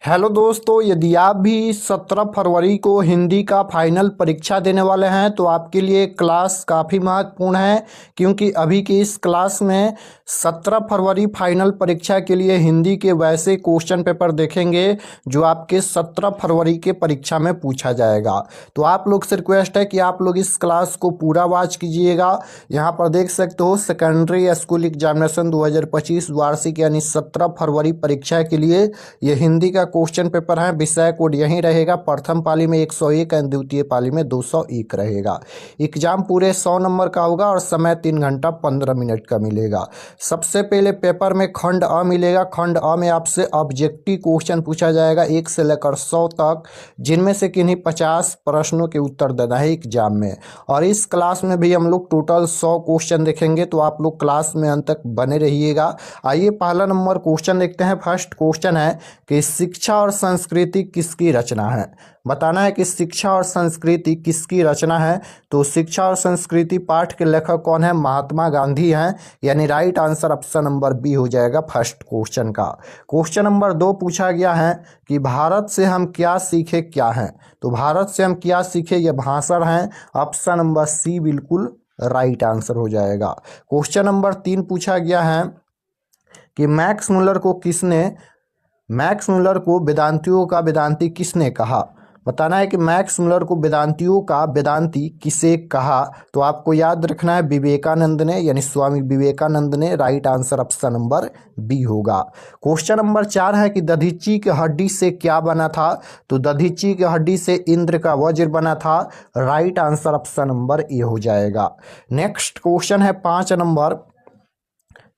Hello दोस्तों, यदि आप भी 17 फरवरी को हिंदी का फाइनल परीक्षा देने वाले हैं तो आपके लिए क्लास काफ़ी महत्वपूर्ण है। क्योंकि अभी की इस क्लास में 17 फरवरी फाइनल परीक्षा के लिए हिंदी के वैसे क्वेश्चन पेपर देखेंगे जो आपके 17 फरवरी के परीक्षा में पूछा जाएगा। तो आप लोग से रिक्वेस्ट है कि आप लोग इस क्लास को पूरा वॉच कीजिएगा। यहाँ पर देख सकते हो सेकेंडरी स्कूल एग्जामिनेशन 2025 वार्षिक यानी 17 फरवरी परीक्षा के लिए ये हिंदी का क्वेश्चन पेपर है। विषय कोड यही रहेगा। प्रथम पाली में 101 एंड द्वितीय पाली में 201 रहेगा। एग्जाम पूरे 100 नंबर का होगा और समय 3 घंटा 15 मिनट का मिलेगा। सबसे पहले पेपर में खंड अ मिलेगा। खंड अ में आपसे ऑब्जेक्टिव क्वेश्चन पूछा जाएगा 1 से लेकर 100 तक, जिनमें से किन्हीं 50 प्रश्नों के उत्तर देना है एग्जाम में। और इस क्लास में भी हम लोग टोटल 100 क्वेश्चन देखेंगे, तो आप लोग क्लास में अंत तक बने रहिएगा। आइए पहला नंबर क्वेश्चन देखते हैं। फर्स्ट क्वेश्चन है कि शिक्षा और संस्कृति किसकी रचना है। बताना है कि शिक्षा और संस्कृति किसकी रचना है। तो शिक्षा और संस्कृति पाठ के लेखक कौन है? महात्मा गांधी हैं। यानी right answer option number B हो जाएगा फर्स्ट क्वेश्चन का। क्वेश्चन नंबर 2 पूछा गया है कि भारत से हम क्या सीखे क्या है। तो भारत से हम क्या सीखे ये भाषण है। ऑप्शन नंबर सी बिल्कुल राइट आंसर हो जाएगा। क्वेश्चन नंबर 3 पूछा गया है कि मैक्स मुलर को वेदांतियों का वेदांती किसने कहा। बताना है कि मैक्स मुलर को वेदांतियों का वेदांती किसे कहा। तो आपको याद रखना है विवेकानंद ने, यानी स्वामी विवेकानंद ने। Right answer option number B होगा। क्वेश्चन नंबर 4 है कि दधीची की हड्डी से क्या बना था। तो दधीची की हड्डी से इंद्र का वज्र बना था। राइट आंसर ऑप्शन नंबर ए हो जाएगा। नेक्स्ट क्वेश्चन है 5 नंबर,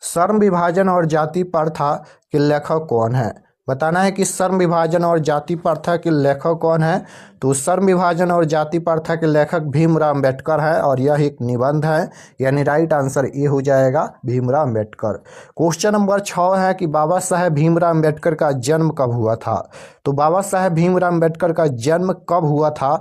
श्रम विभाजन और जाति प्रथा के लेखक कौन है। बताना है कि श्रम विभाजन और जाति प्रथा के लेखक कौन है। तो श्रम विभाजन और जाति प्रथा के लेखक भीमराव अम्बेडकर है और यह एक निबंध है। यानी राइट आंसर ए हो जाएगा भीमराव अम्बेडकर। क्वेश्चन नंबर 6 है कि बाबा साहेब भीमराव अम्बेडकर का जन्म कब हुआ था। तो बाबा साहेब भीमराव अम्बेडकर का जन्म कब हुआ था।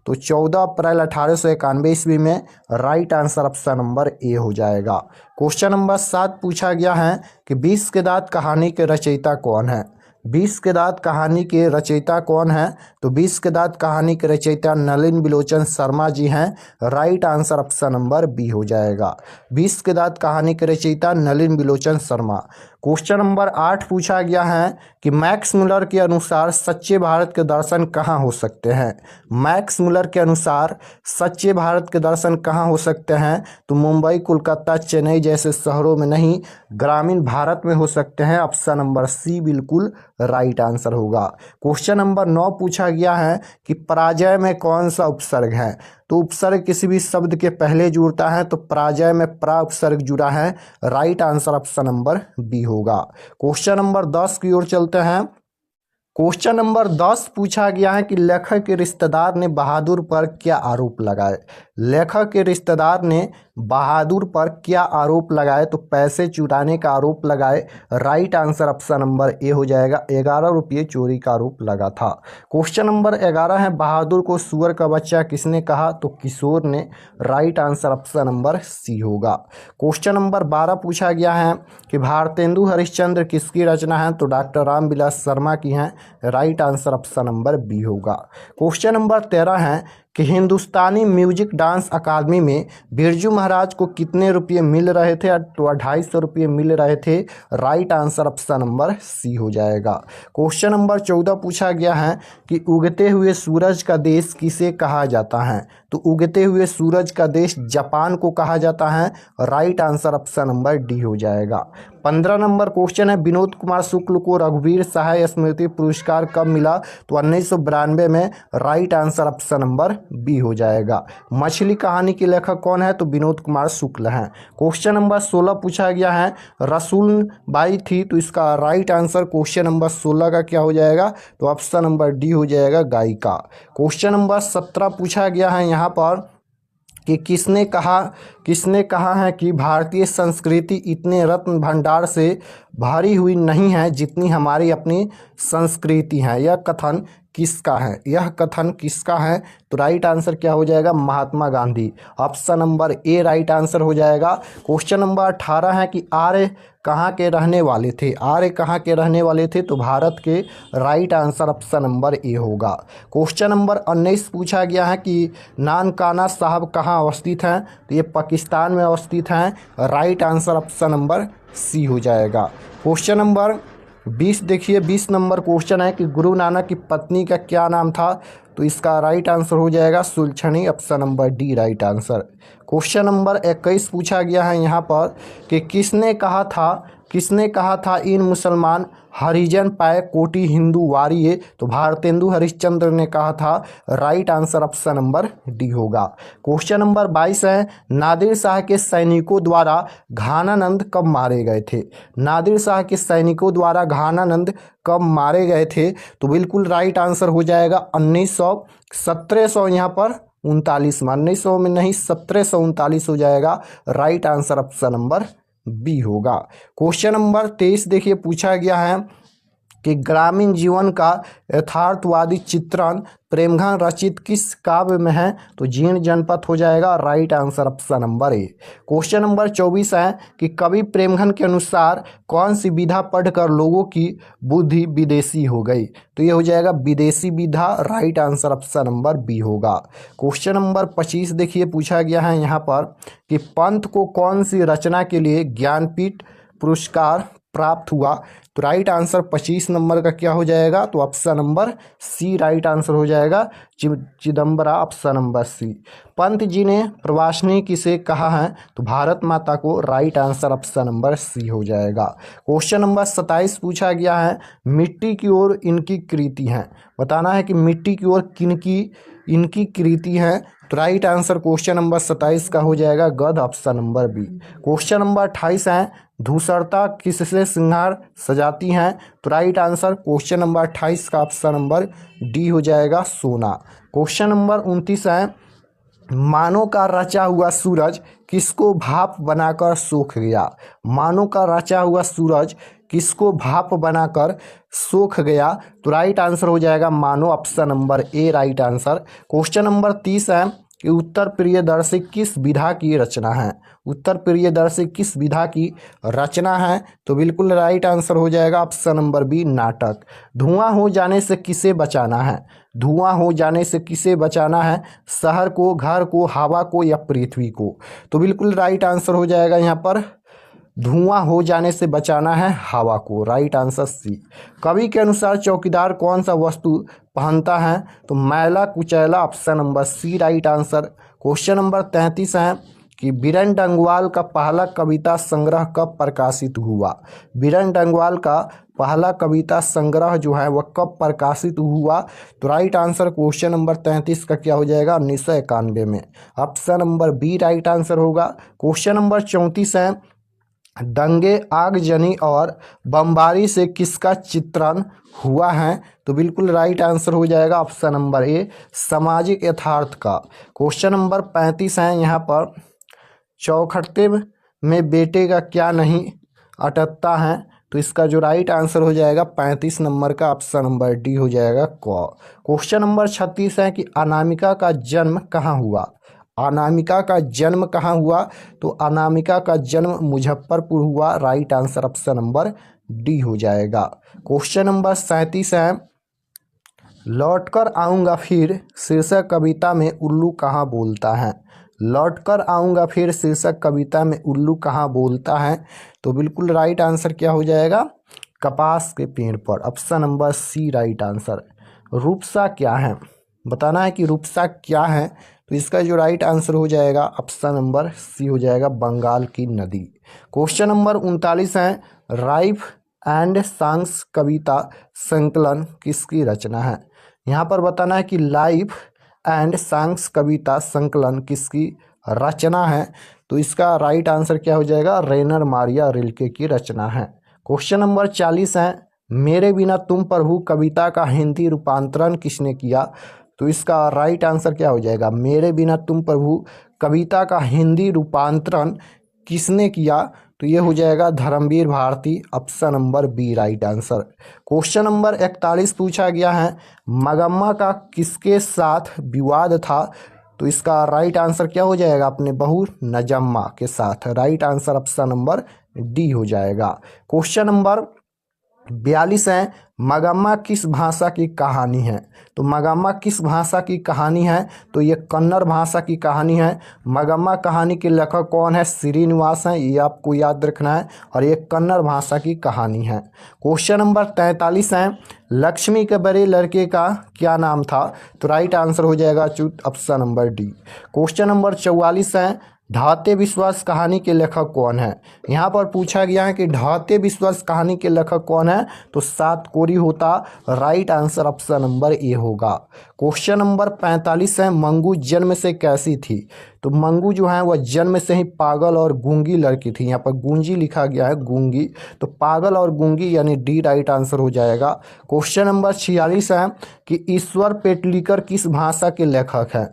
तो 14 अप्रैल 1891 ईस्वी में। राइट आंसर ऑप्शन नंबर ए हो जाएगा। क्वेश्चन नंबर 7 पूछा गया है कि 20 के दांत कहानी के रचयिता कौन है। 20 के दांत कहानी के रचयिता कौन है। तो 20 के दांत कहानी के रचयिता नलिन बिलोचन शर्मा जी हैं। Right answer option number B हो जाएगा। 20 के दांत कहानी के रचयिता नलिन बिलोचन शर्मा। क्वेश्चन नंबर 8 पूछा गया है कि मैक्स मुलर के अनुसार सच्चे भारत के दर्शन कहाँ हो सकते हैं। मैक्स मुलर के अनुसार सच्चे भारत के दर्शन कहाँ हो सकते हैं। तो मुंबई, कोलकाता, चेन्नई जैसे शहरों में नहीं, ग्रामीण भारत में हो सकते हैं। ऑप्शन नंबर सी बिल्कुल राइट आंसर होगा। क्वेश्चन नंबर 9 पूछा गया है कि पराजय में कौन सा उपसर्ग है। तो उपसर्ग किसी भी शब्द के पहले जुड़ता है, तो पराजय में प्रा उपसर्ग जुड़ा है। Right answer option number B होगा। क्वेश्चन नंबर 10 की ओर चलते हैं। क्वेश्चन नंबर 10 पूछा गया है कि लेखक के रिश्तेदार ने बहादुर पर क्या आरोप लगाए। लेखक के रिश्तेदार ने बहादुर पर क्या आरोप लगाए। तो पैसे चुराने का आरोप लगाए। राइट आंसर ऑप्शन नंबर ए हो जाएगा। 11 रुपये चोरी का आरोप लगा था। क्वेश्चन नंबर 11 है बहादुर को सुअर का बच्चा किसने कहा। तो किशोर ने। Right answer option number C होगा। क्वेश्चन नंबर 12 पूछा गया है कि भारतेंदु हरिश्चंद्र किसकी रचना है। तो डॉक्टर रामविलास शर्मा की हैं। Right answer option number B होगा। क्वेश्चन नंबर 13 है कि हिंदुस्तानी म्यूजिक डांस अकादमी में बिरजू महाराज को कितने रुपये मिल रहे थे। तो 250 रुपये मिल रहे थे। Right answer option number C हो जाएगा। क्वेश्चन नंबर 14 पूछा गया है कि उगते हुए सूरज का देश किसे कहा जाता है। तो उगते हुए सूरज का देश जापान को कहा जाता है। Right answer option number D हो जाएगा। 15 नंबर क्वेश्चन है विनोद कुमार शुक्ल को रघुवीर सहाय स्मृति पुरस्कार कब मिला। तो 1992 में। Right answer option number B हो जाएगा। मछली कहानी के लेखक कौन है। तो विनोद कुमार शुक्ल हैं। क्वेश्चन नंबर 16 पूछा गया है रसूल बाई थी। तो इसका राइट आंसर क्वेश्चन नंबर 16 का क्या हो जाएगा। तो ऑप्शन नंबर डी हो जाएगा गायिका। क्वेश्चन नंबर 17 पूछा गया है यहाँ पर कि किसने कहा है कि भारतीय संस्कृति इतने रत्न भंडार से भरी हुई नहीं है जितनी हमारी अपनी संस्कृति है। यह कथन किसका है? यह कथन किसका है? तो राइट आंसर क्या हो जाएगा? Mahatma Gandhi. Option number A right answer हो जाएगा। क्वेश्चन नंबर 18 है कि आर्य कहाँ के रहने वाले थे? आर्य कहाँ के रहने वाले थे? तो भारत के। Right answer option number A होगा। क्वेश्चन नंबर 19 पूछा गया है कि नानकाना साहब कहाँ अवस्थित हैं? तो ये पाकिस्तान में अवस्थित हैं। Right answer option number C हो जाएगा। क्वेश्चन नंबर 20 देखिए, 20 नंबर क्वेश्चन है कि गुरु नानक की पत्नी का क्या नाम था? तो इसका राइट आंसर हो जाएगा सुलक्षणी। Option number D right answer. Question number 21 पूछा गया है यहाँ पर कि किसने कहा था इन मुसलमान हरिजन पाए कोटि हिंदू वारिये? तो भारतेंदु हरिश्चंद्र ने कहा था। Right answer option number D होगा। क्वेश्चन नंबर 22 है नादिर शाह के सैनिकों द्वारा घानानंद कब मारे गए थे? नादिर शाह के सैनिकों द्वारा घानानंद कब मारे गए थे? तो बिल्कुल राइट आंसर हो जाएगा 1739 यहाँ पर 39 में, 1900 में नहीं 1739 हो जाएगा। Right answer option number B होगा। क्वेश्चन नंबर 23 देखिए, पूछा गया है कि ग्रामीण जीवन का यथार्थवादी चित्रण प्रेमघन रचित किस काव्य में है? तो जीर्ण जनपद हो जाएगा। राइट आंसर ऑप्शन नंबर ए। क्वेश्चन नंबर 24 है कि कवि प्रेमघन के अनुसार कौन सी विधा पढ़कर लोगों की बुद्धि विदेशी हो गई? तो ये हो जाएगा विदेशी विधा। Right answer option number B होगा। क्वेश्चन नंबर 25 देखिए, पूछा गया है यहाँ पर कि पंत को कौन सी रचना के लिए ज्ञानपीठ पुरस्कार प्राप्त हुआ? तो राइट आंसर 25 नंबर का क्या हो जाएगा? तो option number C right answer हो जाएगा। Chidambara. Option number C. Pant ji ने प्रवासनी किसे कहा है? तो भारत माता को। Right answer option number C हो जाएगा। क्वेश्चन नंबर 27 पूछा गया है मिट्टी की ओर इनकी कृति है। बताना है कि मिट्टी की ओर किनकी इनकी कृति है? तो राइट आंसर क्वेश्चन नंबर 27 का हो जाएगा गद। Option number B. Question number 28 है धूसरता किससे श्रृंगार सजाती हैं? तो राइट आंसर क्वेश्चन नंबर 28 का ऑप्शन नंबर डी हो जाएगा सोना। क्वेश्चन नंबर 29 है मानो का रचा हुआ सूरज किसको भाप बनाकर सूख गया? मानो का रचा हुआ सूरज किसको भाप बनाकर सूख गया? तो राइट आंसर हो जाएगा मानो। Option number A right answer. Question number 30 है कि उत्तर प्रियदर्शी किस विधा की रचना है? उत्तर प्रियदर्शी किस विधा की रचना है? तो बिल्कुल राइट आंसर हो जाएगा ऑप्शन नंबर बी नाटक। धुआं हो जाने से किसे बचाना है? धुआं हो जाने से किसे बचाना है? शहर को, घर को, हवा को या पृथ्वी को? तो बिल्कुल राइट आंसर हो जाएगा यहाँ पर धुआं हो जाने से बचाना है हवा को। Right answer C. कवि के अनुसार चौकीदार कौन सा वस्तु पहनता है? तो मैला कुचैला। Option number C right answer. Question number 33 है कि बीरन डंगवाल का पहला कविता संग्रह कब प्रकाशित हुआ? बीरन डंगवाल का पहला कविता संग्रह जो है वह कब प्रकाशित हुआ? तो राइट आंसर क्वेश्चन नंबर 33 का क्या हो जाएगा? 1991 में। Option number B right answer होगा। क्वेश्चन नंबर 34 है दंगे, आगजनी और बमबारी से किसका चित्रण हुआ है? तो बिल्कुल राइट आंसर हो जाएगा ऑप्शन नंबर ए सामाजिक यथार्थ का। क्वेश्चन नंबर 35 है यहाँ पर चौखटते में बेटे का क्या नहीं अटकता है? तो इसका जो राइट आंसर हो जाएगा 35 नंबर का ऑप्शन नंबर डी हो जाएगा क। क्वेश्चन नंबर 36 है कि अनामिका का जन्म कहाँ हुआ? अनामिका का जन्म कहाँ हुआ? तो अनामिका का जन्म मुजफ्फरपुर हुआ। Right answer option number D हो जाएगा। क्वेश्चन नंबर 37 है लौटकर आऊँगा फिर शीर्षक कविता में उल्लू कहाँ बोलता है? लौटकर आऊँगा फिर शीर्षक कविता में उल्लू कहाँ बोलता है? तो बिल्कुल राइट आंसर क्या हो जाएगा? कपास के पेड़ पर। Option number C right answer. रूपसा क्या है? बताना है कि रूपसा क्या है? तो इसका जो राइट आंसर हो जाएगा ऑप्शन नंबर सी हो जाएगा बंगाल की नदी। क्वेश्चन नंबर 39 है राइफ एंड सॉन्ग्स कविता संकलन किसकी रचना है? यहाँ पर बताना है कि लाइफ एंड सॉन्ग्स कविता संकलन किसकी रचना है? तो इसका राइट आंसर क्या हो जाएगा? रेनर मारिया रिल्के की रचना है। क्वेश्चन नंबर 40 है मेरे बिना तुम प्रभु कविता का हिंदी रूपांतरण किसने किया? तो इसका राइट आंसर क्या हो जाएगा? मेरे बिना तुम प्रभु कविता का हिंदी रूपांतरण किसने किया? तो ये हो जाएगा Dharamvir Bharati, option number B right answer. Question number 41 पूछा गया है, मगम्मा का किसके साथ विवाद था? तो इसका राइट आंसर क्या हो जाएगा? अपने बहू नजम्मा के साथ। Right answer option number D हो जाएगा। क्वेश्चन नंबर 42 है, मगम्मा किस भाषा की कहानी है? तो मगम्मा किस भाषा की कहानी है? तो ये कन्नड़ भाषा की कहानी है। मगम्मा कहानी के लेखक कौन है? श्रीनिवास हैं, ये आपको याद रखना है, और ये कन्नड़ भाषा की कहानी है। क्वेश्चन नंबर 43 है, लक्ष्मी के बड़े लड़के का क्या नाम था? तो राइट आंसर हो जाएगा Achyut, option number D. Question number 44 है, ढाते विश्वास कहानी के लेखक कौन है? यहाँ पर पूछा गया है कि ढाते विश्वास कहानी के लेखक कौन है? तो सातकोरी होता। Right answer option number A होगा। क्वेश्चन नंबर 45 है, मंगू जन्म से कैसी थी? तो मंगू जो है वह जन्म से ही पागल और गूंगी लड़की थी। यहाँ पर गूंजी लिखा गया है, गूंगी, तो पागल और गूंगी यानी डी राइट आंसर हो जाएगा। क्वेश्चन नंबर 46 है कि ईश्वर पेटलीकर किस भाषा के लेखक हैं?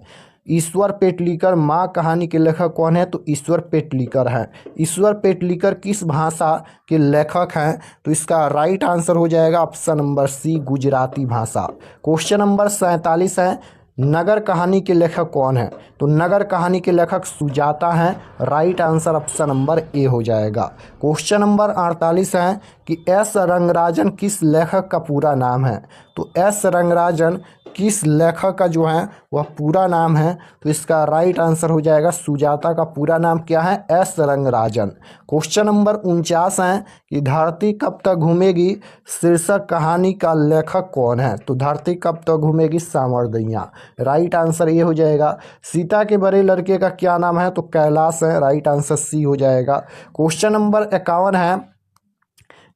ईश्वर पेटलीकर माँ कहानी के लेखक कौन है? तो ईश्वर पेटलीकर हैं। ईश्वर पेटलीकर किस भाषा के लेखक हैं? तो इसका राइट आंसर हो जाएगा ऑप्शन नंबर सी, गुजराती भाषा। क्वेश्चन नंबर 47 है, नगर कहानी के लेखक कौन है? तो नगर कहानी के लेखक सुजाता हैं। राइट आंसर ऑप्शन नंबर ए हो जाएगा। क्वेश्चन नंबर 48 है कि एस रंगराजन किस लेखक का पूरा नाम है? तो एस रंगराजन किस लेखक का जो है वह पूरा नाम है? तो इसका राइट आंसर हो जाएगा, सुजाता का पूरा नाम क्या है? एस रंगराजन। क्वेश्चन नंबर 49 है कि धरती कब तक घूमेगी शीर्षक कहानी का लेखक कौन है? तो धरती कब तक घूमेगी, सामरदैया। राइट आंसर ये हो जाएगा। सीता के बड़े लड़के का क्या नाम है? तो कैलाश है। राइट आंसर सी हो जाएगा। क्वेश्चन नंबर 51 है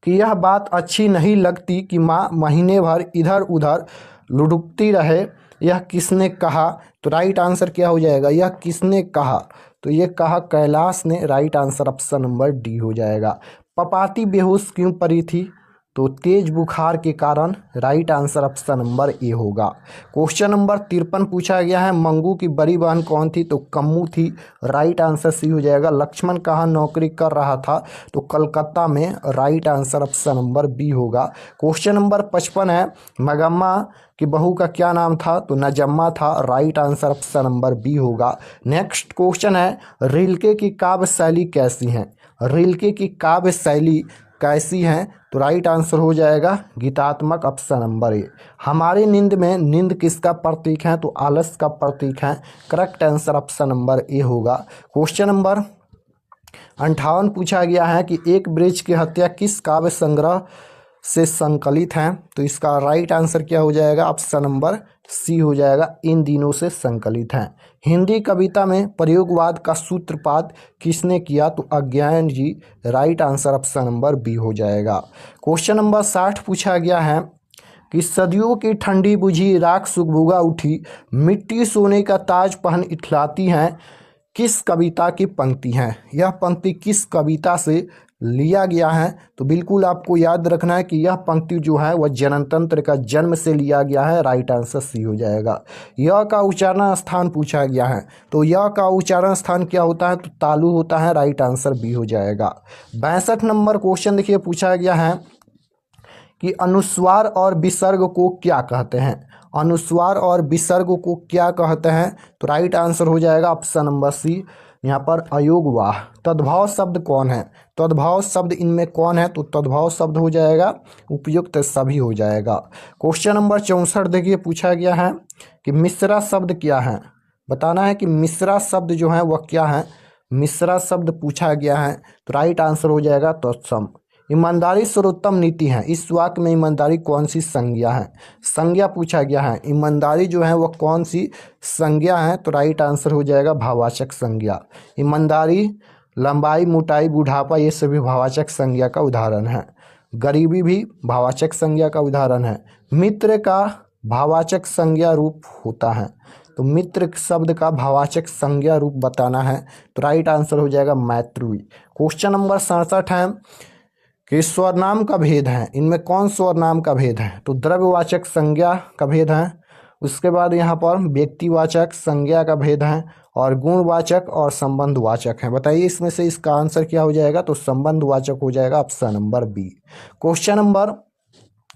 कि यह बात अच्छी नहीं लगती कि माँ महीने भर इधर उधर लुढ़कती रहे, यह किसने कहा? तो राइट आंसर क्या हो जाएगा? यह किसने कहा? तो ये कहा कैलाश ने। Right answer option number D हो जाएगा। पपाती बेहोश क्यों पड़ी थी? तो तेज बुखार के कारण। Right answer option number A होगा। क्वेश्चन नंबर 53 पूछा गया है, मंगू की बड़ी बहन कौन थी? तो कम्मू थी। राइट आंसर सी हो जाएगा। लक्ष्मण कहाँ नौकरी कर रहा था? तो कलकत्ता में। Right answer option number B होगा। क्वेश्चन नंबर 55 है, मगम्मा की बहू का क्या नाम था? तो नजम्मा था। Right answer option number B होगा। नेक्स्ट क्वेश्चन है, रिल्के की काव्य शैली कैसी है? रिल्के की काव्य शैली कैसी है? तो राइट आंसर हो जाएगा गीतात्मक, ऑप्शन नंबर ए। हमारी नींद में नींद किसका प्रतीक है? तो आलस का प्रतीक है। Correct answer option number A होगा। क्वेश्चन नंबर 58 पूछा गया है कि एक वृक्ष की हत्या किस काव्य संग्रह से संकलित हैं? तो इसका राइट आंसर क्या हो जाएगा? ऑप्शन नंबर सी हो जाएगा, इन दिनों से संकलित हैं। हिंदी कविता में प्रयोगवाद का सूत्रपात किसने किया? तो अज्ञान जी। Right answer option number B हो जाएगा। क्वेश्चन नंबर 60 पूछा गया है कि सदियों की ठंडी बुझी राख सुगबुगा उठी, मिट्टी सोने का ताज पहन इठलाती हैं, किस कविता की पंक्ति हैं? यह पंक्ति किस कविता से लिया गया है? तो बिल्कुल आपको याद रखना है कि यह पंक्ति जो है वह जनतंत्र का जन्म से लिया गया है। राइट आंसर सी हो जाएगा। यह का उच्चारण स्थान पूछा गया है, तो यह का उच्चारण स्थान क्या होता है? तो तालु होता है। राइट आंसर बी हो जाएगा। 62 नंबर क्वेश्चन देखिए, पूछा गया है कि अनुस्वार और विसर्ग को क्या कहते हैं? अनुस्वार और विसर्ग को क्या कहते हैं? तो राइट आंसर हो जाएगा ऑप्शन नंबर सी, यहाँ पर अयोगवाह। तद्भव शब्द कौन है? तद्भव शब्द इनमें कौन है? तो तद्भव शब्द हो जाएगा उपयुक्त सभी हो जाएगा। क्वेश्चन नंबर 64 देखिए, पूछा गया है कि मिश्रा शब्द क्या है? बताना है कि मिश्रा शब्द जो है वह क्या है? मिश्रा शब्द पूछा गया है, तो राइट आंसर हो जाएगा तत्सम। ईमानदारी सर्वोत्तम नीति है, इस वाक्य में ईमानदारी कौन सी संज्ञा है? संज्ञा पूछा गया है, ईमानदारी जो है वह कौन सी संज्ञा है? तो राइट आंसर हो जाएगा भाववाचक संज्ञा। ईमानदारी, लंबाई, मोटाई, बुढ़ापा, ये सभी भाववाचक संज्ञा का उदाहरण है। गरीबी भी भाववाचक संज्ञा का उदाहरण है। मित्र का भाववाचक संज्ञा रूप होता है, तो मित्र शब्द का भाववाचक संज्ञा रूप बताना है, तो राइट आंसर हो जाएगा मैत्री। क्वेश्चन नंबर 67 है कि स्वरनाम का भेद है, इनमें कौन स्वरनाम का भेद है? तो द्रव्यवाचक संज्ञा का भेद है। उसके बाद यहाँ पर व्यक्तिवाचक संज्ञा का भेद है, और गुणवाचक और संबंधवाचक हैं। बताइए इसमें से इसका आंसर क्या हो जाएगा, तो संबंधवाचक हो जाएगा option number B. Question number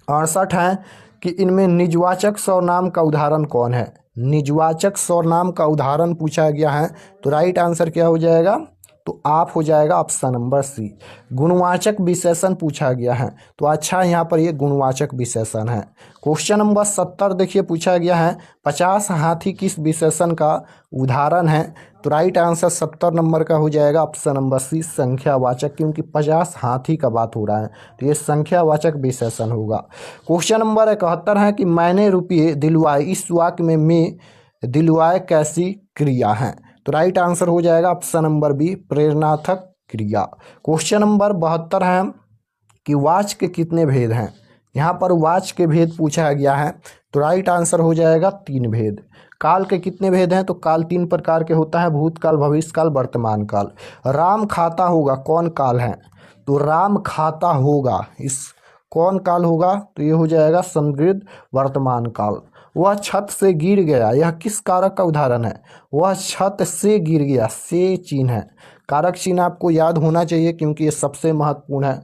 68 है कि इनमें निजवाचक सर्वनाम का उदाहरण कौन है। निजवाचक सर्वनाम का उदाहरण पूछा गया है, तो राइट आंसर क्या हो जाएगा, तो आप हो जाएगा ऑप्शन नंबर सी। गुणवाचक विशेषण पूछा गया है, तो अच्छा यहाँ पर ये गुणवाचक विशेषण है। क्वेश्चन नंबर 70 देखिए पूछा गया है 50 हाथी किस विशेषण का उदाहरण है, तो राइट आंसर 70 नंबर का हो जाएगा ऑप्शन नंबर सी संख्यावाचक, क्योंकि 50 हाथी का बात हो रहा है तो ये संख्यावाचक विशेषण होगा। क्वेश्चन नंबर 71 है कि मैंने रुपये दिलवाए, इस वाक्य में दिलवाए कैसी क्रिया है, तो राइट आंसर हो जाएगा ऑप्शन नंबर बी प्रेरणार्थक क्रिया। क्वेश्चन नंबर 72 है कि वाच के कितने भेद हैं। यहाँ पर वाच के भेद पूछा गया है, तो राइट आंसर हो जाएगा 3 भेद। काल के कितने भेद हैं, तो काल 3 प्रकार के होता है, भूतकाल, भविष्यकाल, वर्तमान काल। राम खाता होगा कौन काल है, तो राम खाता होगा इस कौन काल होगा, तो ये हो जाएगा समृद्ध वर्तमान काल। वह छत से गिर गया, यह किस कारक का उदाहरण है। वह छत से गिर गया, से चिन्ह है, कारक चिन्ह आपको याद होना चाहिए क्योंकि ये सबसे महत्वपूर्ण है।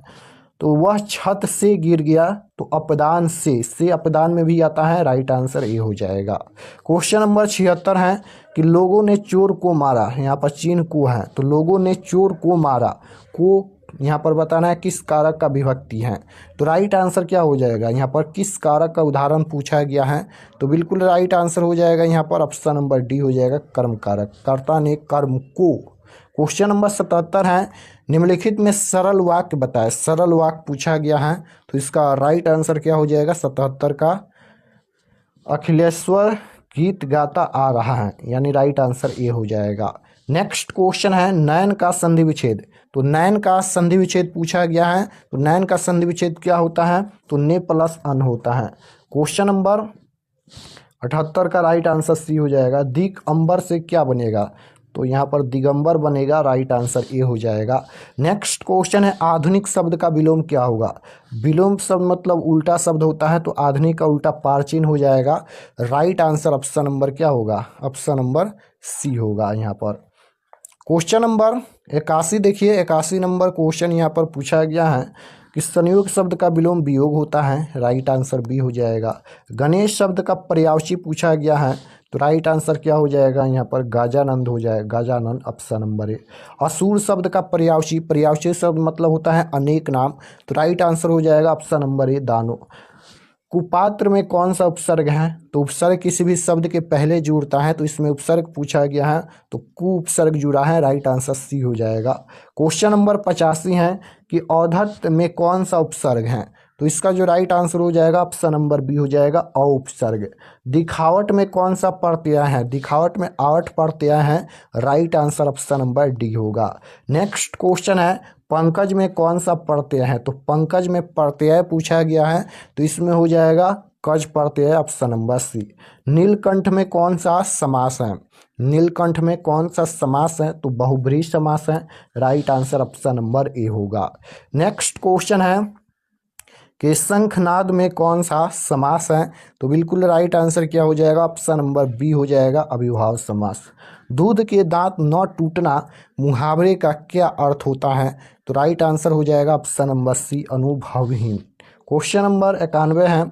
तो वह छत से गिर गया, तो अपदान से अपदान में भी आता है, राइट आंसर ए हो जाएगा। क्वेश्चन नंबर 76 है कि लोगों ने चोर को मारा, यहाँ पर चिन्ह को है, तो लोगों ने चोर को मारा, को यहाँ पर बताना है किस कारक का विभक्ति है, तो राइट आंसर क्या हो जाएगा, यहाँ पर किस कारक का उदाहरण पूछा गया है, तो बिल्कुल राइट आंसर हो जाएगा यहाँ पर ऑप्शन नंबर डी हो जाएगा कर्म कारक, कर्ता ने कर्म को। क्वेश्चन नंबर 77 है निम्नलिखित में सरल वाक्य बताए, सरल वाक्य पूछा गया है, तो इसका राइट आंसर क्या हो जाएगा 77 का अखिलेश्वर गीत गाता आ रहा है, यानी राइट आंसर ए हो जाएगा। नेक्स्ट क्वेश्चन है नयन का संधि विच्छेद, तो नयन का संधि विच्छेद पूछा गया है, तो नयन का संधि विच्छेद क्या होता है, तो ने प्लस अन होता है। क्वेश्चन नंबर 78 का राइट आंसर सी हो जाएगा। दिक अंबर से क्या बनेगा, तो यहाँ पर दिगंबर बनेगा, राइट आंसर ए हो जाएगा। नेक्स्ट क्वेश्चन है आधुनिक शब्द का विलोम क्या होगा। विलोम शब्द मतलब उल्टा शब्द होता है, तो आधुनिक का उल्टा प्राचीन हो जाएगा, राइट आंसर ऑप्शन नंबर क्या होगा, ऑप्शन नंबर सी होगा यहाँ पर। क्वेश्चन नंबर 81 देखिए 81 नंबर क्वेश्चन यहाँ पर पूछा गया है कि संयोग शब्द का विलोम वियोग होता है, राइट आंसर बी हो जाएगा। गणेश शब्द का पर्यायवाची पूछा गया है, तो राइट आंसर क्या हो जाएगा यहाँ पर गाजानंद हो जाएगा, गाजानंद ऑप्शन नंबर ए। असुर शब्द का पर्यायवाची, पर्यायवाची शब्द मतलब होता है अनेक नाम, तो राइट आंसर हो जाएगा ऑप्शन नंबर ए दानो। कुपात्र में कौन सा उपसर्ग है, तो उपसर्ग किसी भी शब्द के पहले जुड़ता है, तो इसमें उपसर्ग पूछा गया है, तो कु उपसर्ग जुड़ा है, राइट आंसर सी हो जाएगा। क्वेश्चन नंबर 85 है कि औधत में कौन सा उपसर्ग है, तो इसका जो राइट आंसर हो जाएगा ऑप्शन नंबर बी हो जाएगा अ उपसर्ग। दिखावट में कौन सा प्रत्यय है, दिखावट में आवट प्रत्यय है, right answer option number D होगा। नेक्स्ट क्वेश्चन है पंकज में कौन सा प्रत्यय है, तो पंकज में प्रत्यय पूछा गया है, तो इसमें हो जाएगा कज प्रत्यय ऑप्शन नंबर सी। नीलकंठ में कौन सा समास है, नीलकंठ में कौन सा समास है, तो बहुब्रीहि समास है, right answer option number A होगा। नेक्स्ट क्वेश्चन है कि शंखनाद में कौन सा समास है, तो बिल्कुल राइट आंसर क्या हो जाएगा ऑप्शन नंबर बी हो जाएगा अविभाव समास। दूध के दांत न टूटना मुहावरे का क्या अर्थ होता है, तो राइट आंसर हो जाएगा ऑप्शन नंबर सी अनुभवहीन। क्वेश्चन नंबर 91 है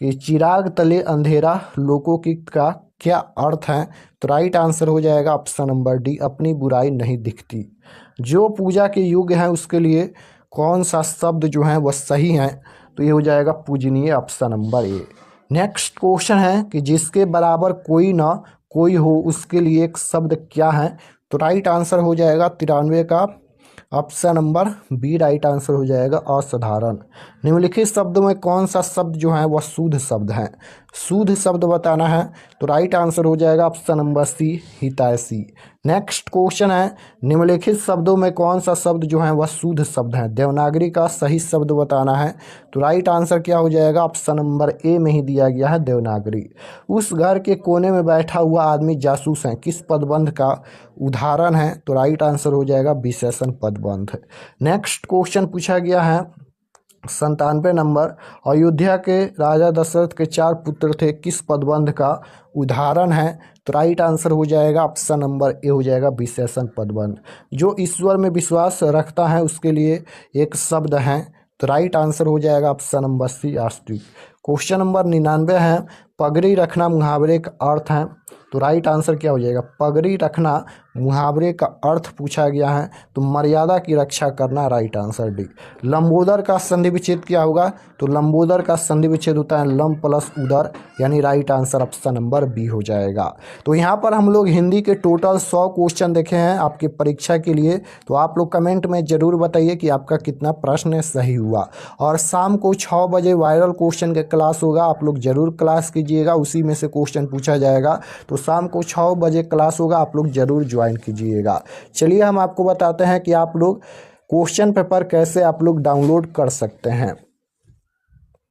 कि चिराग तले अंधेरा लोकोकित का क्या अर्थ है, तो राइट आंसर हो जाएगा ऑप्शन नंबर डी अपनी बुराई नहीं दिखती। जो पूजा के योग्य हैं उसके लिए कौन सा शब्द जो है वह सही है, तो ये हो जाएगा पूजनीय ऑप्शन नंबर ए। नेक्स्ट क्वेश्चन है कि जिसके बराबर कोई ना कोई हो उसके लिए एक शब्द क्या है, तो राइट आंसर हो जाएगा 93 का option number B, right answer हो जाएगा असाधारण। निम्नलिखित शब्दों में कौन सा शब्द जो है वह शुद्ध शब्द है, शुद्ध शब्द बताना है, तो राइट आंसर हो जाएगा ऑप्शन नंबर सी हितैषी। नेक्स्ट क्वेश्चन है निम्नलिखित शब्दों में कौन सा शब्द जो है वह शुद्ध शब्द है, देवनागरी का सही शब्द बताना है, तो राइट आंसर क्या हो जाएगा ऑप्शन नंबर ए में ही दिया गया है देवनागरी। उस घर के कोने में बैठा हुआ आदमी जासूस है किस पदबंध का उदाहरण है, तो राइट आंसर हो जाएगा विशेषण पदबंध। नेक्स्ट क्वेश्चन पूछा गया है 97 नंबर, अयोध्या के राजा दशरथ के 4 पुत्र थे, किस पदबंध का उदाहरण है? तो राइट आंसर हो जाएगा ऑप्शन नंबर ए हो जाएगा विशेषण पदबंध। जो ईश्वर में विश्वास रखता है उसके लिए एक शब्द है, तो राइट आंसर हो जाएगा ऑप्शन नंबर सी आस्तिक। क्वेश्चन नंबर 99 है, पगड़ी रखना मुहावरे का अर्थ है, तो राइट आंसर क्या हो जाएगा? पगड़ी रखना मुहावरे का अर्थ पूछा गया है, तो मर्यादा की रक्षा करना, राइट आंसर डी। लंबोदर का संधि विच्छेद क्या होगा? तो लंबोदर का संधि विच्छेद होता है लंब प्लस उदर, यानी right answer option number B हो जाएगा। तो यहाँ पर हम लोग हिंदी के टोटल 100 क्वेश्चन देखे हैं आपकी परीक्षा के लिए। तो आप लोग कमेंट में ज़रूर बताइए कि आपका कितना प्रश्न सही हुआ। और शाम को 6 बजे वायरल क्वेश्चन के क्लास होगा, आप लोग ज़रूर क्लास कीजिएगा, उसी में से क्वेश्चन पूछा जाएगा। तो शाम को 6 बजे क्लास होगा, आप लोग ज़रूर ज्वाइन कीजिएगा। चलिए हम आपको बताते हैं कि आप लोग क्वेश्चन पेपर कैसे आप लोग डाउनलोड कर सकते हैं।